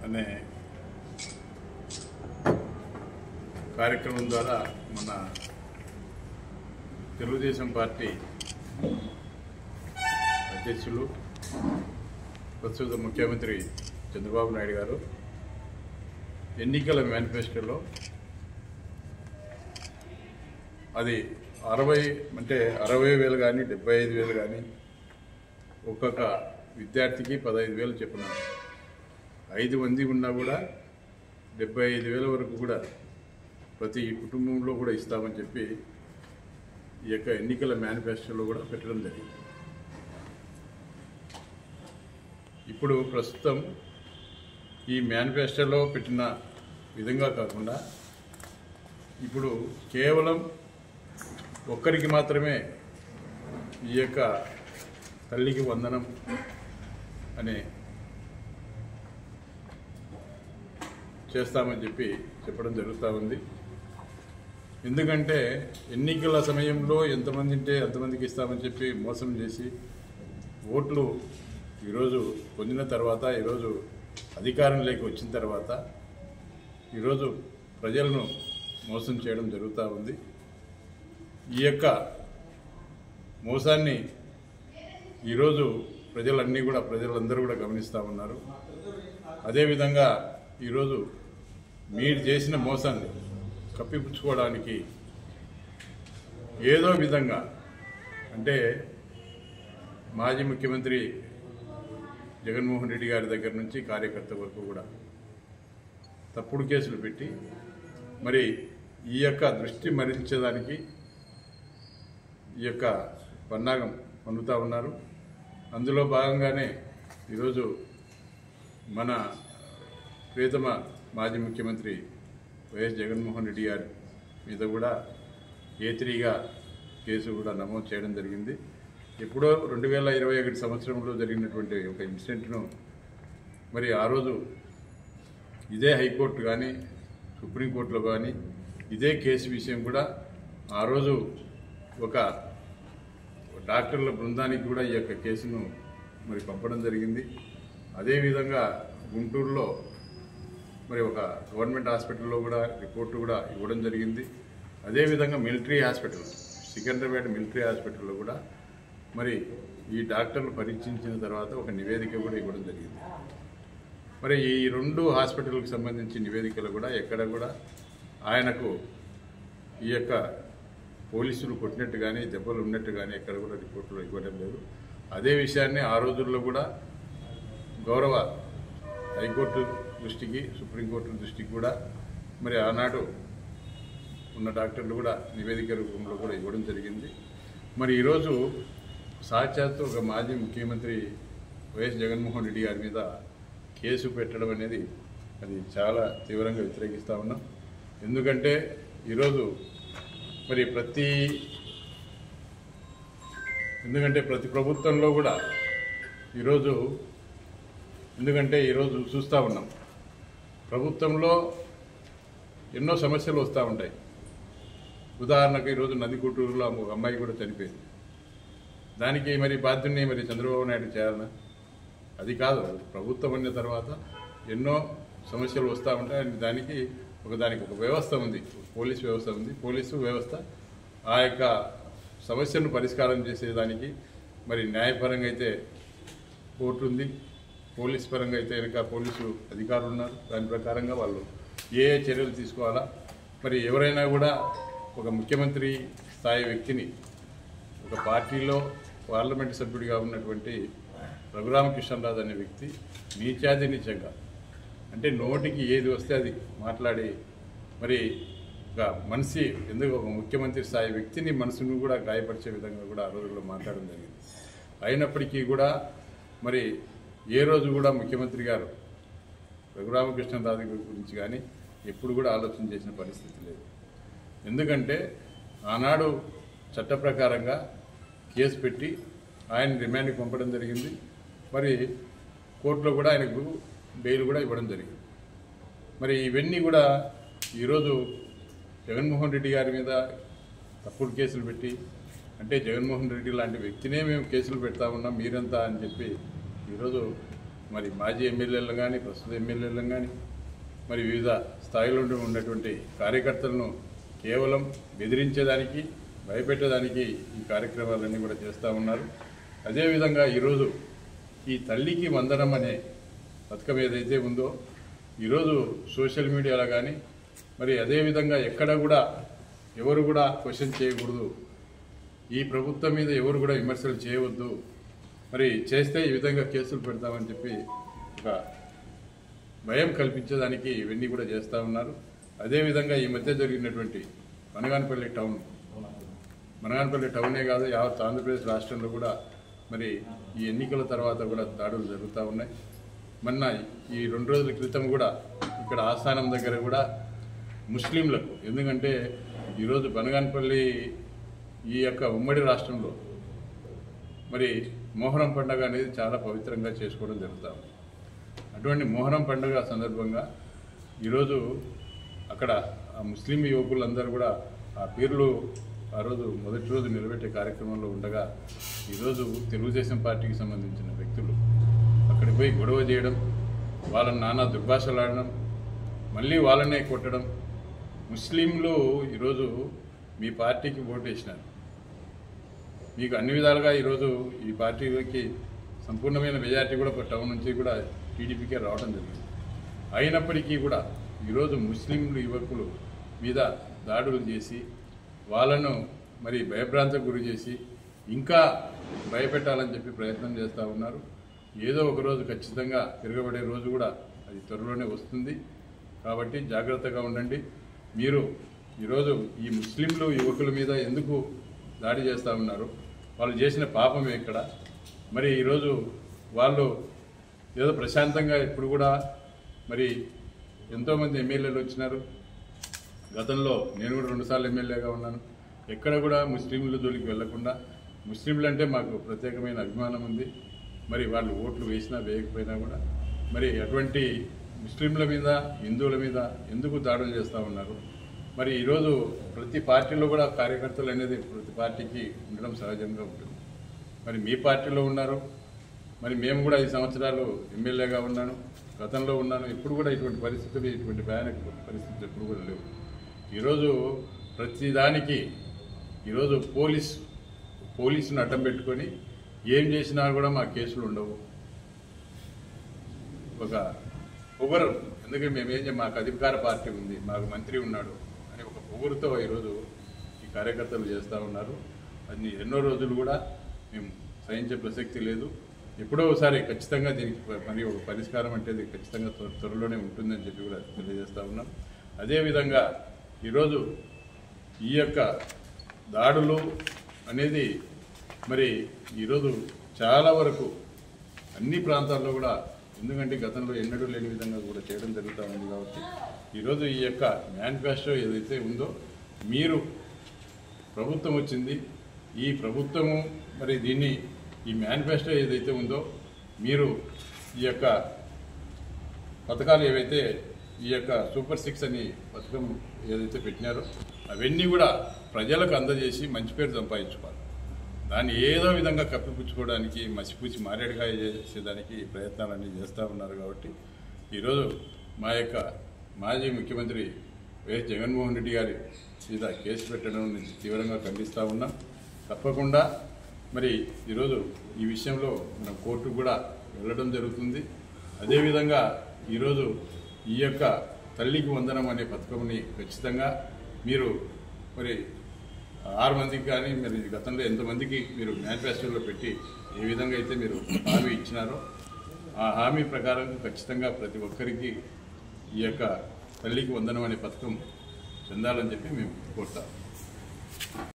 అనే కార్యక్రమం ద్వారా మన తెలుగుదేశం పార్టీ అధ్యక్షులు ప్రస్తుత ముఖ్యమంత్రి చంద్రబాబు నాయుడు గారు ఎన్నికల మేనిఫెస్టోలో అది 60,000 కానీ 75,000 కానీ ఒక్కొక్క విద్యార్థికి 15,000 చెప్పిన 5 మంది ఉన్నా కూడా 75,000 వరకు కూడా ప్రతి కుటుంబంలో కూడా ఇస్తామని చెప్పి ఈ యొక్క ఎన్నికల మేనిఫెస్టోలో కూడా పెట్టడం జరిగింది. ఇప్పుడు ప్రస్తుతం ఈ మేనిఫెస్టోలో పెట్టిన విధంగా కాకుండా ఇప్పుడు కేవలం ఒక్కరికి మాత్రమే ఈ యొక్క తల్లికి వందనం అనే చేస్తామని చెప్పి చెప్పడం జరుగుతూ ఉంది. ఎందుకంటే ఎన్నికల సమయంలో ఎంతమంది ఉంటే అంతమందికి ఇస్తామని చెప్పి మోసం చేసి ఓట్లు ఈరోజు పొందిన తర్వాత ఈరోజు అధికారంలోకి వచ్చిన తర్వాత ఈరోజు ప్రజలను మోసం చేయడం జరుగుతూ ఉంది. ఈ యొక్క మోసాన్ని ఈరోజు ప్రజలందరూ కూడా గమనిస్తూ ఉన్నారు. అదేవిధంగా ఈరోజు మీరు చేసిన మోసాన్ని కప్పిపుచ్చుకోవడానికి ఏదో విధంగా అంటే మాజీ ముఖ్యమంత్రి జగన్మోహన్ రెడ్డి గారి దగ్గర నుంచి కార్యకర్త వరకు కూడా తప్పుడు కేసులు పెట్టి మరి ఈ యొక్క దృష్టి మరల్చేదానికి ఈ యొక్క పన్నాగం పన్నుతూ ఉన్నారు. అందులో భాగంగానే ఈరోజు మన ప్రియతమ మాజీ ముఖ్యమంత్రి వైఎస్ జగన్మోహన్ రెడ్డి గారి మీద కూడా A3గా కేసు కూడా నమోదు చేయడం జరిగింది. ఎప్పుడో 2021 సంవత్సరంలో జరిగినటువంటి ఒక ఇన్సిడెంట్ను మరి ఆ రోజు ఇదే హైకోర్టు కానీ సుప్రీంకోర్టులో కానీ ఇదే కేసు విషయం కూడా ఆ రోజు ఒక డాక్టర్ల బృందానికి కూడా ఈ యొక్క కేసును మరి పంపడం జరిగింది. అదేవిధంగా గుంటూరులో మరి ఒక గవర్నమెంట్ హాస్పిటల్లో కూడా రిపోర్టు కూడా ఇవ్వడం జరిగింది. అదేవిధంగా మిలిటరీ హాస్పిటల్ సికింద్రాబాద్ మిలిటరీ హాస్పిటల్లో కూడా మరి ఈ డాక్టర్లు పరీక్షించిన తర్వాత ఒక నివేదిక కూడా ఇవ్వడం జరిగింది. మరి ఈ 2 హాస్పిటల్కి సంబంధించి నివేదికలు కూడా ఎక్కడ కూడా ఆయనకు ఈ యొక్క పోలీసులు కొట్టినట్టు కానీ దెబ్బలు ఉన్నట్టు కానీ ఎక్కడ కూడా రిపోర్టులో ఇవ్వడం లేదు. అదే విషయాన్ని ఆ రోజుల్లో కూడా గౌరవ హైకోర్టు దృష్టికి సుప్రీంకోర్టు దృష్టికి కూడా మరి ఆనాడు ఉన్న డాక్టర్లు కూడా నివేదిక రూపంలో కూడా ఇవ్వడం జరిగింది. మరి ఈరోజు సాక్షాత్తు ఒక మాజీ ముఖ్యమంత్రి వైఎస్ జగన్మోహన్ రెడ్డి గారి మీద కేసు పెట్టడం అనేది అది చాలా తీవ్రంగా వ్యతిరేకిస్తూ ఉన్నాం. ఎందుకంటే ఈరోజు మరి ప్రతి ప్రభుత్వంలో కూడా ఈరోజు చూస్తూ ఉన్నాం ప్రభుత్వంలో ఎన్నో సమస్యలు వస్తూ ఉంటాయి. ఉదాహరణకు ఈరోజు నందికొట్కూరులో ఒక అమ్మాయి కూడా చనిపోయింది. దానికి మరి బాధ్యుని మరి చంద్రబాబు నాయుడు చేయాలన్నా? అది కాదు. ప్రభుత్వం అన్న తర్వాత ఎన్నో సమస్యలు వస్తూ ఉంటాయి. దానికి ఒక వ్యవస్థ ఉంది, పోలీసు వ్యవస్థ ఉంది. పోలీసు వ్యవస్థ ఆ యొక్క సమస్యను పరిష్కారం చేసేదానికి మరి న్యాయపరంగా అయితే కోర్టు ఉంది, పోలీస్ పరంగా అయితే కనుక పోలీసు అధికారులు ఉన్నారు. దాని ప్రకారంగా వాళ్ళు ఏ చర్యలు తీసుకోవాలా. మరి ఎవరైనా కూడా ఒక ముఖ్యమంత్రి స్థాయి వ్యక్తిని ఒక పార్టీలో పార్లమెంటు సభ్యుడిగా ఉన్నటువంటి రఘురామకృష్ణరాజు అనే వ్యక్తి నీచాతినీచంగా అంటే నోటికి ఏది వస్తే అది మాట్లాడి మరి ఒక మనిషి ఒక ముఖ్యమంత్రి స్థాయి వ్యక్తిని మనసును కూడా గాయపరిచే విధంగా కూడా ఆ రోజుల్లో మాట్లాడడం జరిగింది. అయినప్పటికీ కూడా మరి ఏ రోజు కూడా ముఖ్యమంత్రి గారు రఘురామకృష్ణరాజు గురించి కానీ ఎప్పుడు కూడా ఆలోచన చేసిన పరిస్థితి లేదు. ఎందుకంటే ఆనాడు చట్ట ప్రకారంగా కేసు పెట్టి ఆయన రిమాండ్కి పంపడం జరిగింది. మరి కోర్టులో కూడా ఆయనకు బెయిల్ కూడా ఇవ్వడం జరిగింది. మరి ఇవన్నీ కూడా ఈరోజు జగన్మోహన్ రెడ్డి గారి మీద తప్పుడు కేసులు పెట్టి అంటే జగన్మోహన్ రెడ్డి లాంటి వ్యక్తినే మేము కేసులు పెడతా ఉన్నాం మీరంతా అని చెప్పి ఈరోజు మరి మాజీ ఎమ్మెల్యేలను కానీ ప్రస్తుత ఎమ్మెల్యేలను కానీ మరి వివిధ స్థాయిలో ఉన్నటువంటి కార్యకర్తలను కేవలం బెదిరించేదానికి భయపెట్టేదానికి ఈ కార్యక్రమాలన్నీ కూడా చేస్తూ ఉన్నారు. అదేవిధంగా ఈరోజు ఈ తల్లికి వందనం అనే పథకం ఏదైతే ఉందో ఈరోజు సోషల్ మీడియాలో కానీ మరి అదేవిధంగా ఎక్కడ కూడా ఎవరు కూడా క్వశ్చన్ చేయకూడదు, ఈ ప్రభుత్వం మీద ఎవరు కూడా విమర్శలు చేయవద్దు, మరి చేస్తే ఈ విధంగా కేసులు పెడతామని చెప్పి ఒక భయం కల్పించేదానికి ఇవన్నీ కూడా చేస్తూ ఉన్నారు. అదేవిధంగా ఈ మధ్య జరిగినటువంటి మనగానపల్లి టౌనే కాదు యావత్ ఆంధ్రప్రదేశ్ రాష్ట్రంలో కూడా మరి ఈ ఎన్నికల తర్వాత కూడా దాడులు జరుగుతూ ఉన్నాయి. మొన్న ఈ 2 రోజుల క్రితం కూడా ఇక్కడ ఆస్థానం దగ్గర కూడా ముస్లింలకు, ఎందుకంటే ఈరోజు బనగానపల్లి ఈ యొక్క ఉమ్మడి రాష్ట్రంలో మరి మొహరం పండుగ అనేది చాలా పవిత్రంగా చేసుకోవడం జరుగుతాం. అటువంటి మొహరం పండుగ సందర్భంగా ఈరోజు అక్కడ ఆ ముస్లిం యువకులందరూ కూడా ఆ పీర్లు ఆ రోజు మొదటి రోజు నిలబెట్టే కార్యక్రమంలో ఉండగా ఈరోజు తెలుగుదేశం పార్టీకి సంబంధించిన వ్యక్తులు అక్కడికి పోయి గొడవ చేయడం, వాళ్ళని నానా దుర్భాషలాడడం, మళ్ళీ వాళ్ళనే కొట్టడం. ముస్లింలు ఈరోజు మీ పార్టీకి ఓటు వేసినారు, మీకు అన్ని విధాలుగా ఈరోజు ఈ పార్టీకి సంపూర్ణమైన మెజార్టీ కూడా టౌన్ నుంచి కూడా టీడీపీకే రావడం జరిగింది. అయినప్పటికీ కూడా ఈరోజు ముస్లింలు యువకులు మీద దాడులు చేసి వాళ్ళను మరి భయభ్రాంతకు గురి చేసి ఇంకా భయపెట్టాలని చెప్పి ప్రయత్నం చేస్తూ ఉన్నారు. ఏదో ఒక రోజు ఖచ్చితంగా తిరగబడే రోజు కూడా అది త్వరలోనే వస్తుంది. కాబట్టి జాగ్రత్తగా ఉండండి. మీరు ఈరోజు ఈ ముస్లింలు యువకుల మీద ఎందుకు దాడి చేస్తూ ఉన్నారు? వాళ్ళు చేసిన పాపం ఎక్కడ? మరి ఈరోజు వాళ్ళు ఏదో ప్రశాంతంగా ఇప్పుడు కూడా మరి ఎంతోమంది ఎమ్మెల్యేలు వచ్చినారు. గతంలో నేను కూడా 2 సార్లు ఎమ్మెల్యేగా ఉన్నాను. ఎక్కడ కూడా ముస్లింల జోలికి వెళ్లకుండా, ముస్లింలు అంటే మాకు ప్రత్యేకమైన అభిమానం ఉంది. మరి వాళ్ళు ఓట్లు వేసినా వేయకపోయినా కూడా మరి అటువంటి ముస్లింల మీద హిందువుల మీద ఎందుకు దాడులు చేస్తూ ఉన్నారు? మరి ఈరోజు ప్రతి పార్టీలో కూడా కార్యకర్తలు అనేది ప్రతి పార్టీకి ఉండడం సహజంగా ఉంటుంది. మరి మీ పార్టీలో ఉన్నారు, మరి మేము కూడా 5 సంవత్సరాలు ఎమ్మెల్యేగా ఉన్నాను, గతంలో ఉన్నాను. ఇప్పుడు కూడా ఇటువంటి పరిస్థితులు, ఇటువంటి భయానక పరిస్థితులు ఎప్పుడు కూడా లేవు. ఈరోజు ప్రతిదానికి ఈరోజు పోలీసును అడ్డం పెట్టుకొని ఏం చేసినా కూడా మా కేసులు ఉండవు. ఒక పొగరు, ఎందుకంటే మాకు అధికార పార్టీ ఉంది, మాకు మంత్రి ఉన్నాడు అని ఒక పొగరుతో ఈరోజు ఈ కార్యకర్తలు చేస్తూ ఉన్నారు. అది ఎన్నో రోజులు కూడా మేము సహించే ప్రసక్తి లేదు. ఎప్పుడో ఒకసారి ఖచ్చితంగా దీనికి మరి ఒక పరిష్కారం అంటే ఖచ్చితంగా త్వరలోనే ఉంటుందని చెప్పి కూడా తెలియజేస్తూ ఉన్నాం. అదేవిధంగా ఈరోజు ఈ యొక్క దాడులు అనేది మరి ఈరోజు చాలా వరకు అన్ని ప్రాంతాల్లో కూడా, ఎందుకంటే గతంలో ఎన్నడూ లేని విధంగా కూడా చేయడం జరుగుతూ ఉంది. కాబట్టి ఈరోజు ఈ యొక్క మేనిఫెస్టో ఏదైతే ఉందో, మీరు ప్రభుత్వం వచ్చింది, ఈ ప్రభుత్వము మరి దీన్ని ఈ మేనిఫెస్టో ఏదైతే ఉందో మీరు ఈ యొక్క పథకాలు ఏవైతే ఈ యొక్క సూపర్ 6 అని పథకం ఏదైతే పెట్టినారో అవన్నీ కూడా ప్రజలకు అందజేసి మంచి పేరు సంపాదించుకోవాలి. దాన్ని ఏదో విధంగా కప్పిపుచ్చుకోవడానికి, మసిపూచి మారేడుగా చేసేదానికి ప్రయత్నాలన్నీ చేస్తూ ఉన్నారు. కాబట్టి ఈరోజు మా యొక్క మాజీ ముఖ్యమంత్రి వైఎస్ జగన్మోహన్ రెడ్డి గారి మీద కేసు పెట్టడం తీవ్రంగా ఖండిస్తూ ఉన్నాం. తప్పకుండా మరి ఈరోజు ఈ విషయంలో మనం కోర్టుకు కూడా వెళ్ళడం జరుగుతుంది. అదేవిధంగా ఈరోజు ఈ యొక్క తల్లికి వందనం అనే పథకంని ఖచ్చితంగా మీరు మరి 6 మందికి కానీ మరి గతంలో ఎంతమందికి మీరు మేనిఫెస్టోలో పెట్టి ఏ విధంగా అయితే మీరు హామీ ఇచ్చినారో ఆ హామీ ప్రకారం ఖచ్చితంగా ప్రతి ఒక్కరికి ఈ యొక్క తల్లికి వందనం అనే పథకం చెందాలని చెప్పి మేము కోరుతాం.